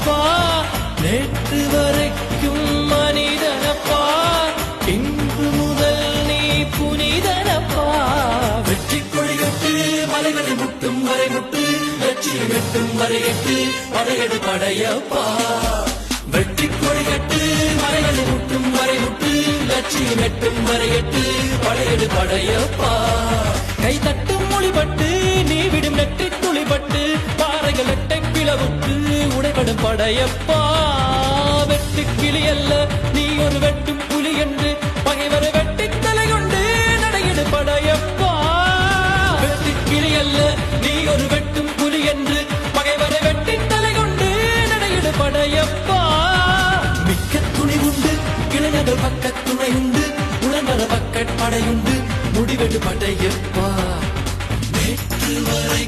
படையப்பா நேற்று வரைக்கும் மனிதனப்பா இன்று முதல் நீ புனிதனப்பா வெற்றி கொடிகட்டு மலைகளை முட்டும் வரை முட்டு லட்சியம் எட்டும் வரை எட்டு படையெடு படையப்பா வெற்றி கொடிகட்டு மலைகளை முட்டும் வரை முட்டு லட்சியம் எட்டும் வரை எட்டு படையெடு படையப்பா கை தட்டும் மொழிபட்டு நீ விடும் நெற்றி துளிபட்டு பாறைகள் எட்டை பிளவுட்டு உடைபடும் படையப்பா வெட்டு கிளி அல்ல நீ ஒரு வெட்டும் புலி என்று பகைவரை வெட்டி தலை கொண்டு நடையிடு படையப்பா வெட்டு கிளி அல்ல நீ ஒரு வெட்டும் புலி என்று பகைவரை வெட்டி தலை கொண்டு நடையிடு படையப்பா மிக்க துணி உண்டு இளைஞர்கள் பக்க துணை உண்டு உடனர பக்க படையுண்டு முடிவெடு படையப்பா நேற்று வரை